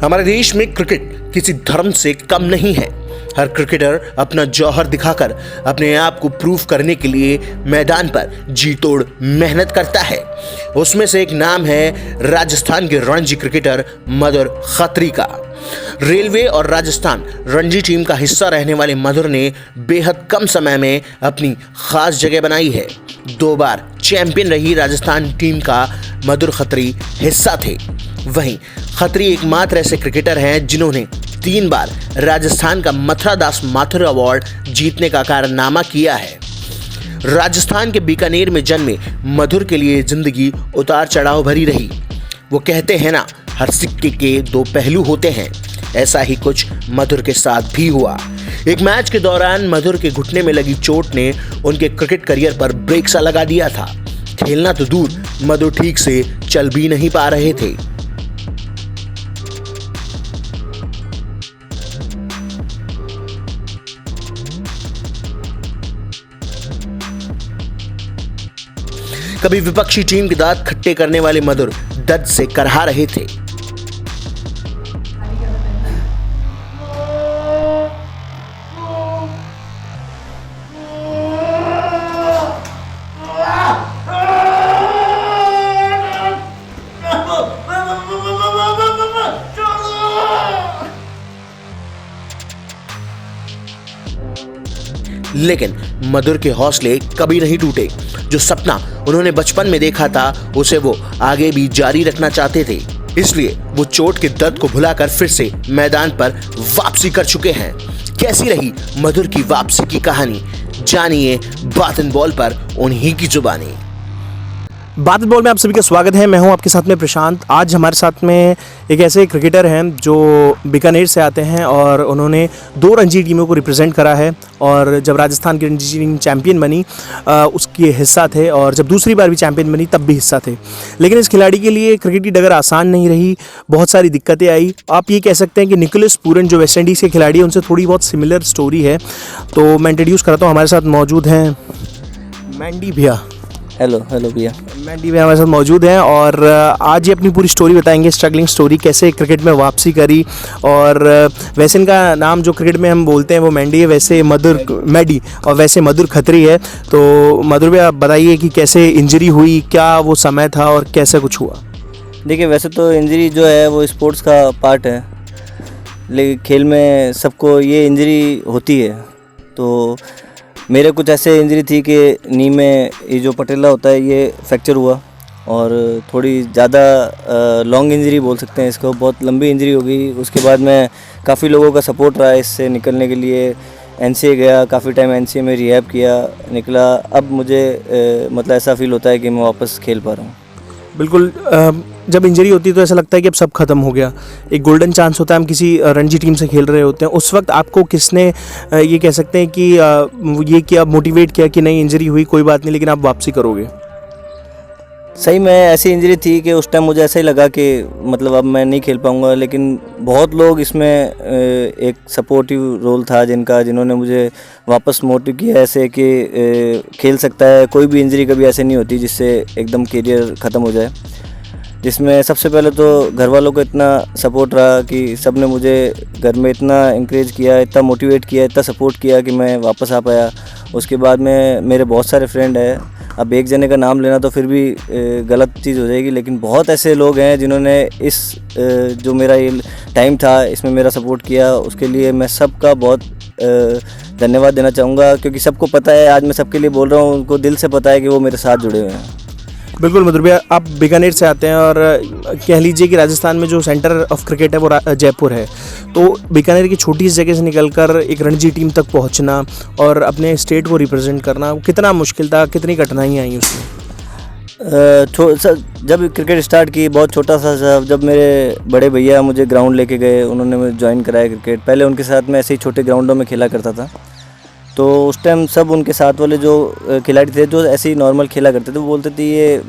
हमारे देश में क्रिकेट किसी धर्म से कम नहीं है। हर क्रिकेटर अपना जौहर दिखाकर अपने आप को प्रूव करने के लिए मैदान पर जी तोड़ मेहनत करता है। उसमें से एक नाम है राजस्थान के रणजी क्रिकेटर मधुर खत्री का। रेलवे और राजस्थान रणजी टीम का हिस्सा रहने वाले मधुर ने बेहद कम समय में अपनी खास जगह बनाई है। 2 बार चैंपियन रही राजस्थान टीम का मधुर खत्री हिस्सा थे। वहीं खत्री एकमात्र ऐसे क्रिकेटर हैं जिन्होंने 3 बार राजस्थान का मथुरा दास माथुर अवार्ड जीतने का कारनामा किया है। राजस्थान के बीकानेर में जन्मे मधुर के लिए जिंदगी उतार चढ़ाव भरी रही। वो कहते हैं ना, हर सिक्के के 2 पहलू होते हैं। ऐसा ही कुछ मधुर के साथ भी हुआ। एक मैच के दौरान मधुर के घुटने में लगी चोट ने उनके क्रिकेट करियर पर ब्रेक सा लगा दिया था। खेलना तो दूर, मधुर ठीक से चल भी नहीं पा रहे थे। कभी विपक्षी टीम के दांत खट्टे करने वाले मधुर दर्द से करहा रहे थे। लेकिन मधुर के हौसले कभी नहीं टूटे। जो सपना उन्होंने बचपन में देखा था उसे वो आगे भी जारी रखना चाहते थे। इसलिए वो चोट के दर्द को भुलाकर फिर से मैदान पर वापसी कर चुके हैं। कैसी रही मधुर की वापसी की कहानी, जानिए बात इन बॉल पर उन्हीं की जुबानी। बात बॉल में आप सभी का स्वागत है। मैं हूं आपके साथ में प्रशांत। आज हमारे साथ में एक ऐसे क्रिकेटर हैं जो बीकानेर से आते हैं और उन्होंने 2 रणजी टीमों को रिप्रेजेंट करा है। और जब राजस्थान की रणजी टीम चैंपियन बनी उसके हिस्सा थे, और जब दूसरी बार भी चैंपियन बनी तब भी हिस्सा थे। लेकिन इस खिलाड़ी के लिए क्रिकेट की डगर आसान नहीं रही, बहुत सारी दिक्कतें आई। आप ये कह सकते हैं कि निकोलस पूरन जो वेस्ट इंडीज़ के खिलाड़ी हैं उनसे थोड़ी बहुत सिमिलर स्टोरी है। तो मैं इंट्रोड्यूस कराता हूँ, हमारे साथ मौजूद हैं मैंडी भैया। हेलो भैया। मैंडी भैया हमारे साथ मौजूद हैं और आज ये अपनी पूरी स्टोरी बताएंगे, स्ट्रगलिंग स्टोरी, कैसे क्रिकेट में वापसी करी। और वैसे इनका नाम जो क्रिकेट में हम बोलते हैं वो मैंडी है, वैसे मैडी और वैसे मधुर खत्री है। तो मधुर भैया बताइए कि कैसे इंजरी हुई, क्या वो समय था और कैसे कुछ हुआ। देखिए, वैसे तो इंजरी जो है वो स्पोर्ट्स का पार्ट है, लेकिन खेल में सबको ये इंजरी होती है। तो मेरे कुछ ऐसे इंजरी थी कि नी में ये जो पटेला होता है ये फ्रैक्चर हुआ, और थोड़ी ज़्यादा लॉन्ग इंजरी बोल सकते हैं इसको, बहुत लंबी इंजरी हो गई। उसके बाद मैं काफ़ी लोगों का सपोर्ट रहा इससे निकलने के लिए। एनसीए गया, काफ़ी टाइम एनसीए में रिहैब किया, निकला। अब मुझे मतलब ऐसा फील होता है कि मैं वापस खेल पा रहा हूँ। बिल्कुल, जब इंजरी होती है तो ऐसा लगता है कि अब सब खत्म हो गया। एक गोल्डन चांस होता है, हम किसी रणजी टीम से खेल रहे होते हैं। उस वक्त आपको किसने ये कह सकते हैं कि ये किया, मोटिवेट किया कि नहीं इंजरी हुई कोई बात नहीं लेकिन आप वापसी करोगे? सही में ऐसी इंजरी थी कि उस टाइम मुझे ऐसा ही लगा कि मतलब अब मैं नहीं खेल पाऊँगा, लेकिन बहुत लोग इसमें एक सपोर्टिव रोल था जिन्होंने मुझे वापस मोटिव किया ऐसे कि खेल सकता है। कोई भी इंजरी कभी ऐसे नहीं होती जिससे एकदम करियर ख़त्म हो जाए। जिसमें सबसे पहले तो घर वालों को इतना सपोर्ट रहा कि सब ने मुझे घर में इतना इंकरेज किया, इतना मोटिवेट किया, इतना सपोर्ट किया कि मैं वापस आ पाया। उसके बाद में मेरे बहुत सारे फ्रेंड हैं। अब एक जने का नाम लेना तो फिर भी गलत चीज़ हो जाएगी, लेकिन बहुत ऐसे लोग हैं जिन्होंने इस जो मेरा ये टाइम था इसमें मेरा सपोर्ट किया। उसके लिए मैं सबका बहुत धन्यवाद देना चाहूँगा, क्योंकि सबको पता है, आज मैं सबके लिए बोल रहा हूँ, उनको दिल से पता है कि वो मेरे साथ जुड़े हुए हैं। बिल्कुल मधुर भैया, आप बीकानेर से आते हैं और कह लीजिए कि राजस्थान में जो सेंटर ऑफ क्रिकेट है वो जयपुर है। तो बीकानेर की छोटी सी जगह से निकलकर एक रणजी टीम तक पहुंचना और अपने स्टेट को रिप्रेजेंट करना कितना मुश्किल था, कितनी कठिनाइयाँ आई उसमें? जब क्रिकेट स्टार्ट की बहुत छोटा सा, जब मेरे बड़े भैया मुझे ग्राउंड लेके गए, उन्होंने मुझे ज्वाइन कराया क्रिकेट। पहले उनके साथ मैं ऐसे ही छोटे ग्राउंडों में खेला करता था। तो उस टाइम सब उनके साथ वाले जो खिलाड़ी थे जो ऐसे ही नॉर्मल खेला करते थे, वो बोलते थे ये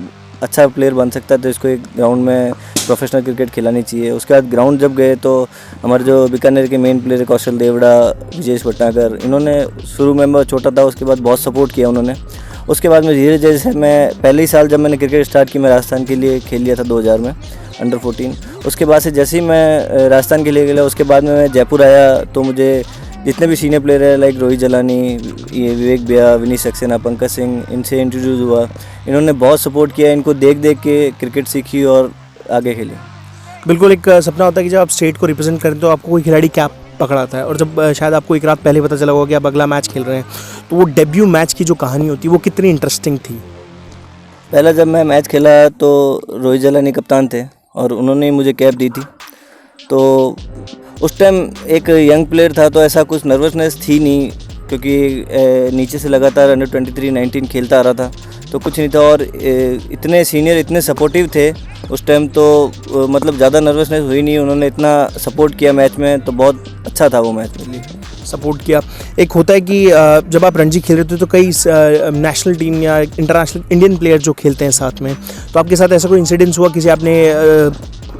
अच्छा प्लेयर बन सकता है तो इसको एक ग्राउंड में प्रोफेशनल क्रिकेट खिलानी चाहिए। उसके बाद ग्राउंड जब गए तो हमारे जो बीकानेर के मेन प्लेयर कौशल देवड़ा, विजेश भटनागर, इन्होंने शुरू में मैं छोटा था, उसके बाद बहुत सपोर्ट किया उन्होंने। उसके बाद में धीरे धीरे, जैसे मैं पहले ही साल जब मैंने क्रिकेट स्टार्ट की, मैं राजस्थान के लिए खेल लिया था 2000 में। अंडर 14। उसके बाद से जैसे ही मैं राजस्थान के लिए गया, उसके बाद में मैं जयपुर आया तो मुझे जितने भी सीनियर प्लेयर हैं लाइक रोहित जलानी, ये विवेक बिया, विनीत सक्सेना, पंकज सिंह, इनसे इंट्रोड्यूस हुआ। इन्होंने बहुत सपोर्ट किया, इनको देख देख के क्रिकेट सीखी और आगे खेली। बिल्कुल एक सपना होता है कि जब आप स्टेट को रिप्रेजेंट करें तो आपको कोई खिलाड़ी कैप पकड़ाता है, और जब शायद आपको एक रात पहले पता चला होगा कि आप अगला मैच खेल रहे हैं, तो वो डेब्यू मैच की जो कहानी होती है वो कितनी इंटरेस्टिंग थी। पहला जब मैं मैच खेला तो रोहित जलानी कप्तान थे और उन्होंने ही मुझे कैप दी थी। तो उस टाइम एक यंग प्लेयर था तो ऐसा कुछ नर्वसनेस थी नहीं, क्योंकि नीचे से लगातार अंडर 23, 19 खेलता आ रहा था, तो कुछ नहीं था। और इतने सीनियर इतने सपोर्टिव थे उस टाइम, तो मतलब ज़्यादा नर्वसनेस हुई नहीं। उन्होंने इतना सपोर्ट किया मैच में, तो बहुत अच्छा था वो मैच मेरे लिए। सपोर्ट किया। एक होता है कि जब आप रणजी खेल रहे थे तो कई नेशनल टीम या इंटरनेशनल इंडियन प्लेयर जो खेलते हैं साथ में, तो आपके साथ ऐसा कोई इंसिडेंस हुआ किसी आपने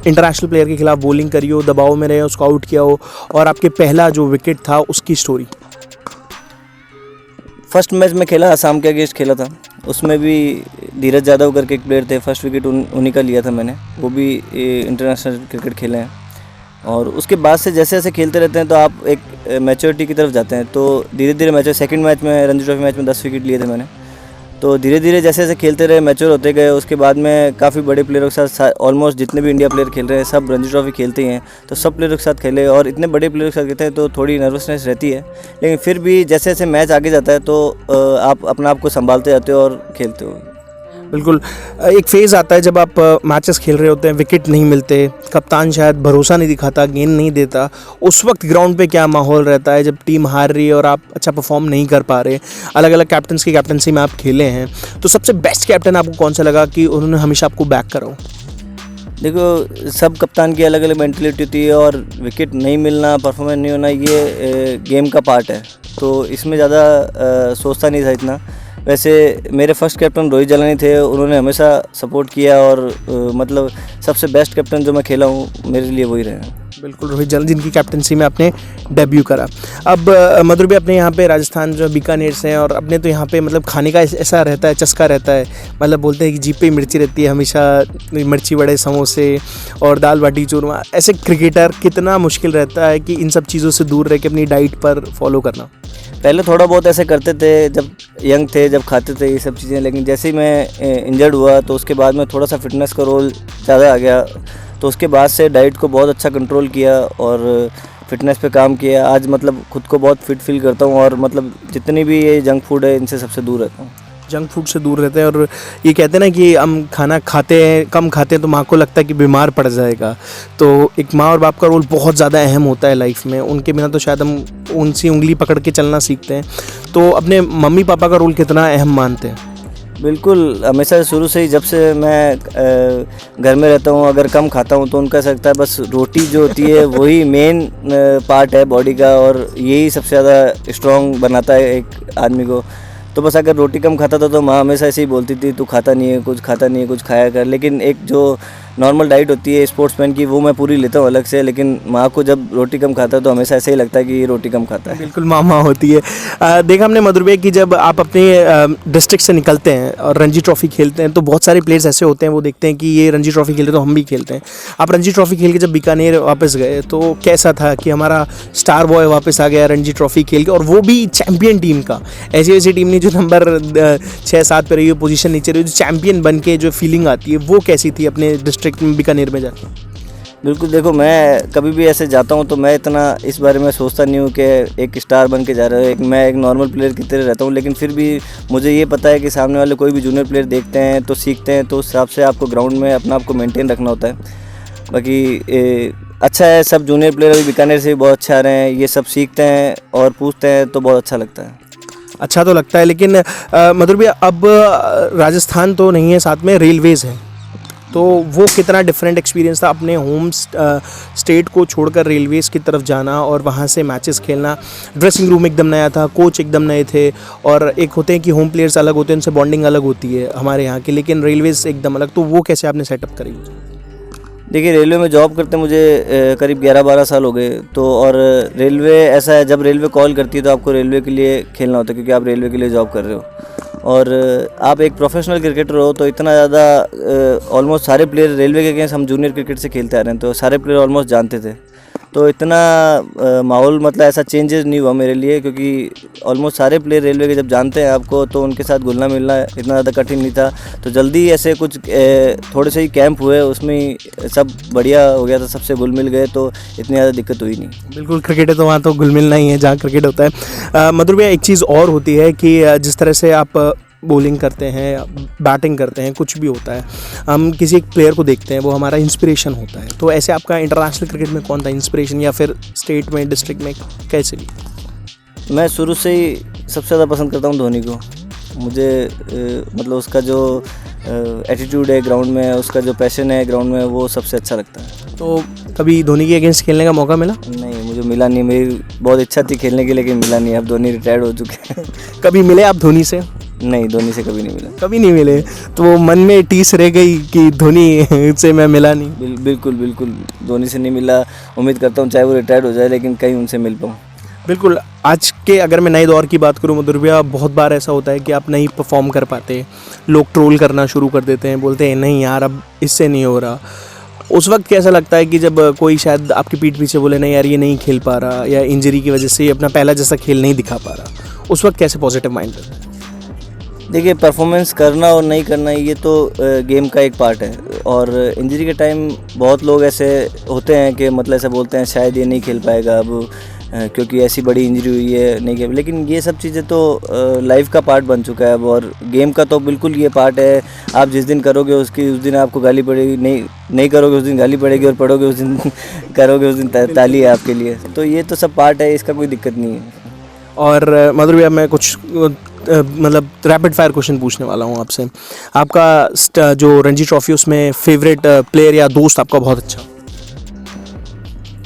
इंटरनेशनल प्लेयर के खिलाफ बॉलिंग करी हो, दबाव में रहे, उसको आउट किया हो, और आपके पहला जो विकेट था उसकी स्टोरी? फर्स्ट मैच में खेला, असम के अगेंस्ट खेला था, उसमें भी धीरज यादव करके एक प्लेयर थे, फर्स्ट विकेट उन्हीं का लिया था मैंने। वो भी इंटरनेशनल क्रिकेट खेले हैं। और उसके बाद से जैसे जैसे खेलते रहते हैं तो आप एक मैच्योरिटी की तरफ जाते हैं, तो धीरे धीरे मैच, सेकंड मैच में रणजी ट्रॉफी मैच में 10 विकेट लिए थे मैंने। तो धीरे धीरे जैसे जैसे खेलते रहे, मैच्योर होते गए, उसके बाद में काफ़ी बड़े प्लेयरों के साथ, ऑलमोस्ट जितने भी इंडिया प्लेयर खेल रहे हैं सब रणजी ट्रॉफी खेलते ही हैं, तो सब प्लेयरों के साथ खेले और इतने बड़े प्लेयरों के साथ खेलते हैं तो थोड़ी नर्वसनेस रहती है। लेकिन फिर भी जैसे जैसे मैच आगे जाता है तो आप अपने आप को संभालते जाते हो और खेलते हो। बिल्कुल। एक फेज़ आता है जब आप मैचेस खेल रहे होते हैं, विकेट नहीं मिलते, कप्तान शायद भरोसा नहीं दिखाता, गेंद नहीं देता, उस वक्त ग्राउंड पे क्या माहौल रहता है जब टीम हार रही है और आप अच्छा परफॉर्म नहीं कर पा रहे? अलग अलग कैप्टन्स की कैप्टनसी में आप खेले हैं, तो सबसे बेस्ट कैप्टन आपको कौन सा लगा कि उन्होंने हमेशा आपको बैक करा हो? देखो, सब कप्तान की अलग अलग मेंटलिटी होती है और विकेट नहीं मिलना, परफॉर्मेंस नहीं होना, ये गेम का पार्ट है, तो इसमें ज़्यादा सोचता नहीं था इतना। वैसे मेरे फर्स्ट कैप्टन रोहित जलानी थे, उन्होंने हमेशा सपोर्ट किया और मतलब सबसे बेस्ट कैप्टन जो मैं खेला हूँ मेरे लिए वही रहे हैं। बिल्कुल, रोहित जलानी जिनकी कैप्टनसी में आपने डेब्यू करा। अब मधुर भी अपने यहाँ पे राजस्थान जो बीकानेर से हैं, और अपने तो यहाँ पे मतलब खाने का ऐसा रहता है, चस्का रहता है, मतलब बोलते हैं कि जीप पे मिर्ची रहती है हमेशा, मिर्ची बड़े, समोसे और दाल बाटी चूरमा। ऐसे क्रिकेटर कितना मुश्किल रहता है कि इन सब चीज़ों से दूर रह के अपनी डाइट पर फॉलो करना? पहले थोड़ा बहुत ऐसे करते थे जब यंग थे, जब खाते थे ये सब चीज़ें, लेकिन जैसे ही मैं इंजर्ड हुआ तो उसके बाद में थोड़ा सा फिटनेस का रोल ज़्यादा आ गया, तो उसके बाद से डाइट को बहुत अच्छा कंट्रोल किया और फिटनेस पे काम किया। आज मतलब खुद को बहुत फिट फील करता हूँ और मतलब जितनी भी ये जंक फूड है इनसे सबसे दूर रहता हूँ। जंक फूड से दूर रहते हैं, और ये कहते हैं ना कि हम खाना खाते हैं, कम खाते हैं तो माँ को लगता है कि बीमार पड़ जाएगा, तो एक माँ और बाप का रोल बहुत ज़्यादा अहम होता है लाइफ में, उनके बिना तो शायद हम उनसी उंगली पकड़ के चलना सीखते हैं। तो अपने मम्मी पापा का रोल कितना अहम मानते हैं? बिल्कुल, हमेशा शुरू से ही जब से मैं घर में रहता हूँ, अगर कम खाता हूँ तो उनका सकता है बस रोटी जो होती है वही मेन पार्ट है बॉडी का, और यही सबसे ज़्यादा स्ट्रॉन्ग बनाता है एक आदमी को। तो बस अगर रोटी कम खाता था तो माँ हमेशा ऐसे ही बोलती थी, तू खाता नहीं है, कुछ खाता नहीं है, कुछ खाया कर। लेकिन एक जो नॉर्मल डाइट होती है स्पोर्ट्समैन की, वो मैं पूरी लेता हूँ अलग से, लेकिन माँ को जब रोटी कम खाता है तो हमेशा ऐसे ही लगता है कि ये रोटी कम खाता है। बिल्कुल, माँ होती है। देखा हमने मधुर भैया कि जब आप अपने डिस्ट्रिक्ट से निकलते हैं और रणजी ट्रॉफी खेलते हैं तो बहुत सारे प्लेयर्स ऐसे होते हैं, वो देखते हैं कि ये रणजी ट्रॉफी खेलते तो हम भी खेलते हैं। आप रणजी ट्रॉफी खेल के जब बीकानेर वापस गए तो कैसा था कि हमारा स्टार बॉय वापस आ गया रणजी ट्रॉफी खेल के, और वो भी चैम्पियन टीम का? ऐसी ऐसी टीम नहीं जो नंबर 6-7 पे रही हो, पोजीशन नीचे रही हो, जो चैम्पियन बन के जो फीलिंग आती है वो कैसी थी अपने डिस्ट्रिक्ट में बीकानेर में जाके? बिल्कुल, देखो, मैं कभी भी ऐसे जाता हूँ तो मैं इतना इस बारे में सोचता नहीं हूँ कि एक स्टार बन के जा रहा है, मैं एक नॉर्मल प्लेयर की तरह रहता हूँ। लेकिन फिर भी मुझे ये पता है कि सामने वाले कोई भी जूनियर प्लेयर देखते हैं तो सीखते हैं, तो उस हिसाब से आपको ग्राउंड में अपना आप को मेंटेन रखना होता है। बाकी अच्छा है, सब जूनियर प्लेयर अभी बीकानेर से भी बहुत अच्छे आ रहे हैं, ये सब सीखते हैं और पूछते हैं तो बहुत अच्छा लगता है। अच्छा तो लगता है, लेकिन मधुर भैया अब राजस्थान तो नहीं है, साथ में रेलवेज़ है, तो वो कितना डिफरेंट एक्सपीरियंस था अपने होम स्टेट को छोड़कर रेलवेज़ की तरफ जाना और वहाँ से मैचेस खेलना? ड्रेसिंग रूम एकदम नया था, कोच एकदम नए थे, और एक होते हैं कि होम प्लेयर्स अलग होते हैं, उनसे बॉन्डिंग अलग होती है हमारे यहाँ की, लेकिन रेलवेज़ एकदम अलग, तो वो कैसे आपने सेटअप करी? देखिए, रेलवे में जॉब करते मुझे करीब 11-12 साल हो गए, तो और रेलवे ऐसा है, जब रेलवे कॉल करती है तो आपको रेलवे के लिए खेलना होता है क्योंकि आप रेलवे के लिए जॉब कर रहे हो। और आप एक प्रोफेशनल क्रिकेटर हो तो इतना ज़्यादा ऑलमोस्ट सारे प्लेयर रेलवे के अगेंस्ट हम जूनियर क्रिकेट से खेलते आ रहे हैं, तो सारे प्लेयर ऑलमोस्ट जानते थे। तो इतना माहौल मतलब ऐसा चेंजेस नहीं हुआ मेरे लिए, क्योंकि ऑलमोस्ट सारे प्लेयर रेलवे के जब जानते हैं आपको तो उनके साथ घुलना मिलना इतना ज़्यादा कठिन नहीं था। तो जल्दी ऐसे कुछ थोड़े से ही कैंप हुए, उसमें ही सब बढ़िया हो गया था, सबसे घुल मिल गए, तो इतनी ज़्यादा दिक्कत हुई नहीं। बिल्कुल, क्रिकेट है तो वहाँ तो घुल मिलना ही है जहाँ क्रिकेट होता है। मधुर भैया, एक चीज़ और होती है कि जिस तरह से आप बॉलिंग करते हैं, बैटिंग करते हैं, कुछ भी होता है, हम किसी एक प्लेयर को देखते हैं, वो हमारा इंस्पिरेशन होता है। तो ऐसे आपका इंटरनेशनल क्रिकेट में कौन था इंस्पिरेशन, या फिर स्टेट में, डिस्ट्रिक्ट में, कैसे भी? मैं शुरू से ही सबसे ज़्यादा पसंद करता हूँ धोनी को। मुझे मतलब उसका जो एटीट्यूड है ग्राउंड में, उसका जो पैशन है ग्राउंड में, वो सबसे अच्छा लगता है। तो कभी धोनी के अगेंस्ट खेलने का मौका मिला? नहीं, मुझे मिला नहीं। मेरी बहुत इच्छा थी खेलने की, लेकिन मिला नहीं। अब धोनी रिटायर्ड हो चुके हैं। कभी मिले आप धोनी से? नहीं, धोनी से कभी नहीं मिला। कभी नहीं मिले, तो वो मन में टीस रह गई कि धोनी से मैं मिला नहीं। बिल्कुल धोनी से नहीं मिला। उम्मीद करता हूँ चाहे वो रिटायर्ड हो जाए, लेकिन कहीं उनसे मिल पाऊँ। बिल्कुल, आज के अगर मैं नए दौर की बात करूँ मधुर भैया, बहुत बार ऐसा होता है कि आप नहीं परफॉर्म कर पाते, लोग ट्रोल करना शुरू कर देते हैं, बोलते हैं नहीं यार अब इससे नहीं हो रहा। उस वक्त कैसा लगता है कि जब कोई शायद आपकी पीठ पीछे बोले नहीं यार ये नहीं खेल पा रहा, या इंजरी की वजह से ये अपना पहला जैसा खेल नहीं दिखा पा रहा, उस वक्त कैसे पॉजिटिव माइंड रहता है? देखिए, परफॉर्मेंस करना और नहीं करना ये तो गेम का एक पार्ट है। और इंजरी के टाइम बहुत लोग ऐसे होते हैं कि मतलब ऐसा बोलते हैं शायद ये नहीं खेल पाएगा अब, क्योंकि ऐसी बड़ी इंजरी हुई है, नहीं खेल। लेकिन ये सब चीज़ें तो लाइफ का पार्ट बन चुका है अब, और गेम का तो बिल्कुल ये पार्ट है। आप जिस दिन करोगे उस दिन आपको गाली पड़ेगी, नहीं करोगे उस दिन गाली पड़ेगी, और पढ़ोगे उस दिन करोगे उस दिन ताली है आपके लिए। तो ये तो सब पार्ट है, इसका कोई दिक्कत नहीं है। और मधुर भैया, मैं कुछ मतलब रैपिड फायर क्वेश्चन पूछने वाला हूँ आपसे। आपका जो रणजी ट्रॉफी उसमें फेवरेट प्लेयर या दोस्त आपका बहुत अच्छा?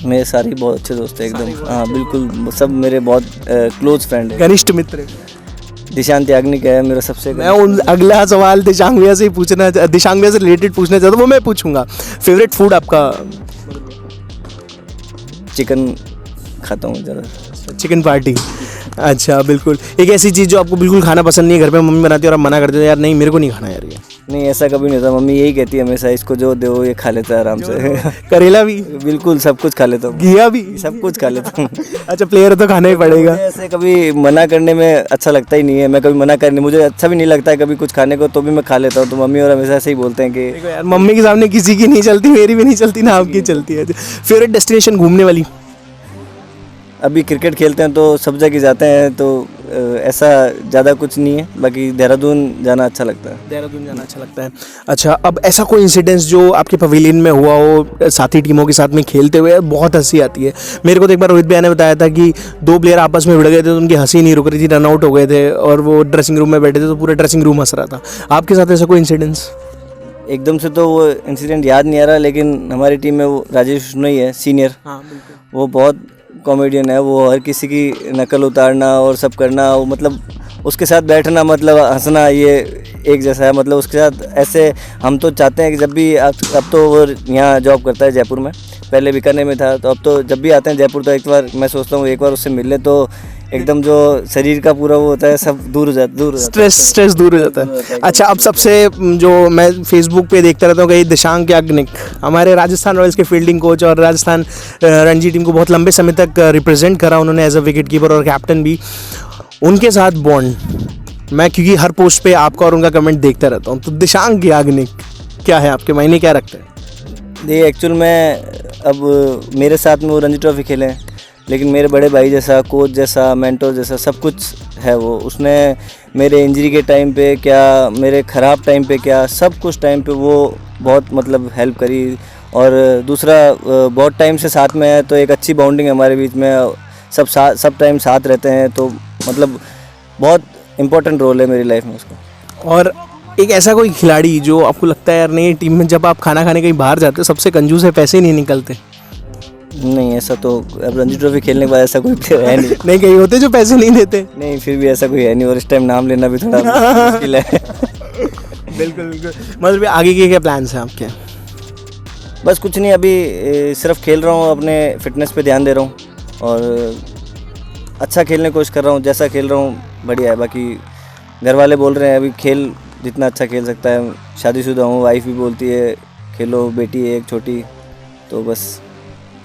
मेरे सारे बहुत अच्छे दोस्त हैं एकदम। हाँ बिल्कुल, सब मेरे बहुत क्लोज फ्रेंड हैं। घनिष्ठ मित्र? दिशांत याग्निक है मेरा सबसे। मैं उन अगला सवाल दिशांग भैया से रिलेटेड पूछना चाहता हूँ, वो मैं पूछूंगा। फेवरेट फूड आपका? चिकन खाता हूँ ज़्यादा। चिकन पार्टी, अच्छा। बिल्कुल, एक ऐसी चीज़ जो आपको बिल्कुल खाना पसंद नहीं है, घर पे मम्मी बनाती है और आप मना करते हो यार नहीं मेरे को नहीं खाना यार ये? नहीं, ऐसा कभी नहीं होता। मम्मी यही कहती है हमेशा, इसको जो दो ये खा लेता है आराम से। करेला भी? बिल्कुल, सब कुछ खा लेता हूँ। घिया भी? सब कुछ खा लेता हूँ। अच्छा, प्लेयर तो खाना ही पड़ेगा। ऐसे कभी मना करने में अच्छा लगता ही नहीं है। मैं कभी मना करने, मुझे अच्छा भी नहीं लगता है कभी कुछ खाने को, तो भी मैं खा लेता हूँ। तो मम्मी और हमेशा ऐसे ही बोलते हैं कि देखो यार, मम्मी के सामने किसी की नहीं चलती, मेरी भी नहीं चलती ना आपकी चलती है। फेवरेट डेस्टिनेशन घूमने वाली? अभी क्रिकेट खेलते हैं तो सब जगह जाते हैं, तो ऐसा ज़्यादा कुछ नहीं है। बाकी देहरादून जाना अच्छा लगता है। देहरादून जाना अच्छा लगता है। अच्छा, अब ऐसा कोई इंसिडेंस जो आपके पवेलियन में हुआ हो साथी टीमों के साथ में खेलते हुए, बहुत हंसी आती है। मेरे को तो एक बार रोहित भैया ने बताया था कि 2 प्लेयर आपस में भिड़ गए थे तो उनकी हंसी नहीं रुक रही थी, रन आउट हो गए थे, और वो ड्रेसिंग रूम में बैठे थे तो पूरा ड्रेसिंग रूम हंस रहा था। आपके साथ ऐसा कोई इंसिडेंस? एकदम से तो वो इंसिडेंट याद नहीं आ रहा, लेकिन हमारी टीम में वो राजेश विश्नोई है सीनियर। हाँ बिल्कुल, वो बहुत कॉमेडियन है। वो हर किसी की नकल उतारना और सब करना, वो मतलब उसके साथ बैठना मतलब हंसना, ये एक जैसा है। मतलब उसके साथ ऐसे हम तो चाहते हैं कि जब भी अब तो वो यहाँ जॉब करता है जयपुर में, पहले बीकानेर में था, तो अब तो जब भी आते हैं जयपुर तो एक बार मैं सोचता हूँ एक बार उससे मिल ले तो एकदम जो शरीर का पूरा वो होता है सब दूर हो जाता है। स्ट्रेस दूर हो जाता है। अच्छा, अब सबसे जो मैं फेसबुक पे देखता रहता हूँ कि दिशांग याग्निक हमारे राजस्थान रॉयल्स के फील्डिंग कोच, और राजस्थान रणजी टीम को बहुत लंबे समय तक रिप्रेजेंट करा उन्होंने एज अ विकेट कीपर और कैप्टन भी। उनके साथ बॉन्ड, मैं क्योंकि हर पोस्ट पे आपका और उनका कमेंट देखता रहता हूँ, तो दिशांग याग्निक क्या है आपके मायने, क्या रखते हैं? ये एक्चुअल में अब मेरे साथ में वो रणजी ट्रॉफी खेले हैं, लेकिन मेरे बड़े भाई जैसा, कोच जैसा, मेंटोर जैसा सब कुछ है वो। उसने मेरे इंजरी के टाइम पे क्या, मेरे ख़राब टाइम पे क्या, सब कुछ टाइम पे वो बहुत मतलब हेल्प करी। और दूसरा बहुत टाइम से साथ में है, तो एक अच्छी बॉन्डिंग है हमारे बीच में। सब टाइम साथ रहते हैं, तो मतलब बहुत इम्पोर्टेंट रोल है मेरी लाइफ में उसका। और एक ऐसा कोई खिलाड़ी जो आपको लगता है यार नहीं, टीम में जब आप खाना खाने कहीं बाहर जाते हो सबसे कंजूस है, पैसे ही नहीं निकलते? नहीं, ऐसा तो अब रणजी ट्रॉफी खेलने के बाद ऐसा कोई प्लेयर है नहीं। नहीं, कहीं होते जो पैसे नहीं देते? नहीं, फिर भी ऐसा कोई है नहीं, और इस टाइम नाम लेना भी थोड़ा मुश्किल है। बिल्कुल बिल्कुल। मतलब आगे के क्या प्लान्स हैं आपके? बस कुछ नहीं, अभी सिर्फ खेल रहा हूँ, अपने फिटनेस पे ध्यान दे रहा हूँ और अच्छा खेलने की कोशिश कर रहा हूँ। जैसा खेल रहा हूँ बढ़िया है, बाकी घर वाले बोल रहे हैं अभी खेल जितना अच्छा खेल सकता है, शादीशुदा हूँ, वाइफ भी बोलती है खेलो, बेटी है एक छोटी, तो बस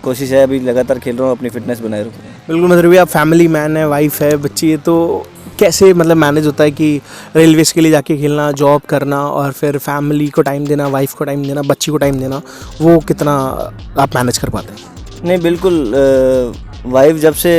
कोशिश है अभी लगातार खेल रहा हूँ, अपनी फिटनेस बनाए रखूँ। बिल्कुल मतलब आप फैमिली मैन है, वाइफ है, बच्ची है, तो कैसे मतलब मैनेज होता है कि रेलवेज़ के लिए जाके खेलना, जॉब करना और फिर फैमिली को टाइम देना, वाइफ को टाइम देना, बच्ची को टाइम देना, वो कितना आप मैनेज कर पाते हैं? नहीं बिल्कुल, वाइफ जब से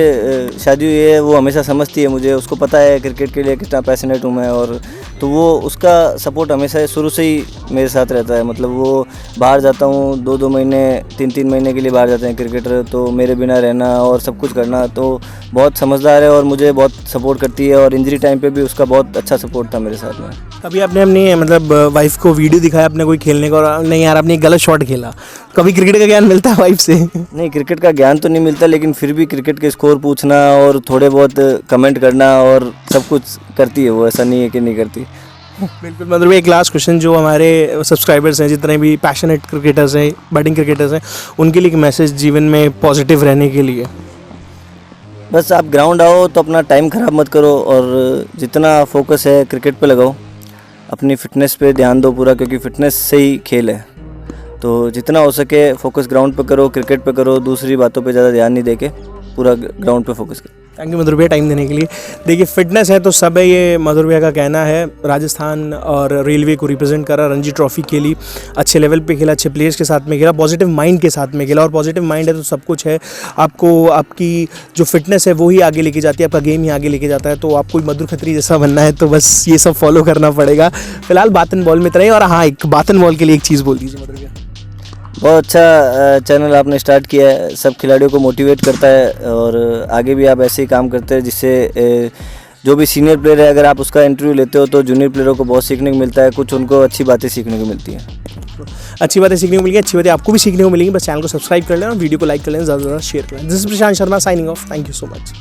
शादी हुई है वो हमेशा समझती है मुझे, उसको पता है क्रिकेट के लिए कितना पैशनेट हूँ मैं, और तो वो उसका सपोर्ट हमेशा शुरू से ही मेरे साथ रहता है। मतलब वो बाहर जाता हूँ 2-2 महीने 3-3 महीने के लिए बाहर जाते हैं क्रिकेटर, तो मेरे बिना रहना और सब कुछ करना, तो बहुत समझदार है और मुझे बहुत सपोर्ट करती है, और इंजरी टाइम पे भी उसका बहुत अच्छा सपोर्ट था मेरे साथ में। कभी आपने अपनी मतलब वाइफ को वीडियो दिखाया अपने कोई खेलने का और नहीं यार आपने गलत शॉट खेला, कभी क्रिकेट का ज्ञान मिलता है वाइफ से? नहीं, क्रिकेट का ज्ञान तो नहीं मिलता, लेकिन फिर भी क्रिकेट के स्कोर पूछना और थोड़े बहुत कमेंट करना और सब कुछ करती है वो, ऐसा नहीं है कि नहीं करती। बिल्कुल मतलब एक लास्ट क्वेश्चन, जो हमारे सब्सक्राइबर्स हैं, जितने भी पैशनेट क्रिकेटर्स हैं, बैटिंग क्रिकेटर्स हैं, उनके लिए एक मैसेज जीवन में पॉजिटिव रहने के लिए? बस आप ग्राउंड आओ तो अपना टाइम ख़राब मत करो, और जितना फोकस है क्रिकेट पे लगाओ, अपनी फ़िटनेस पे ध्यान दो पूरा, क्योंकि फ़िटनेस से ही खेल है। तो जितना हो सके फोकस ग्राउंड पे करो, क्रिकेट पे करो, दूसरी बातों पे ज़्यादा ध्यान नहीं देके पूरा ग्राउंड पे फोकस करो। थैंक यू मधुर भैया टाइम देने के लिए। देखिए फिटनेस है तो सब है, ये मधुर भैया का कहना है। राजस्थान और रेलवे को रिप्रेजेंट करा, रणजी ट्रॉफी के लिए अच्छे लेवल पे खेला, अच्छे प्लेयर्स के साथ में खेला, पॉजिटिव माइंड के साथ में खेला, और पॉजिटिव माइंड है तो सब कुछ है। आपको आपकी जो फिटनेस है वो ही आगे लेके जाती है, आपका गेम ही आगे लेके जाता है। तो आपको मधुर खत्री जैसा बनना है तो बस ये सब फॉलो करना पड़ेगा। फिलहाल बात एंड बॉल में इतना ही। और हाँ, एक बात एंड बॉल के लिए एक चीज़ बोल दीजिए मधुर भैया। बहुत अच्छा चैनल आपने स्टार्ट किया है, सब खिलाड़ियों को मोटिवेट करता है, और आगे भी आप ऐसे ही काम करते हैं, जिससे जो भी सीनियर प्लेयर है अगर आप उसका इंटरव्यू लेते हो तो जूनियर प्लेयरों को बहुत सीखने को मिलता है, कुछ उनको अच्छी बातें सीखने को मिलती हैं। अच्छी बातें सीखने को मिलेंगी, अच्छी बातें आपको भी सीखने को मिलेंगी। बस चैनल को सब्सक्राइब कर लें और वीडियो को लाइक कर लें, ज़्यादा से ज़्यादा शेयर कर लें। This is Prashant Sharma signing off. Thank you so much.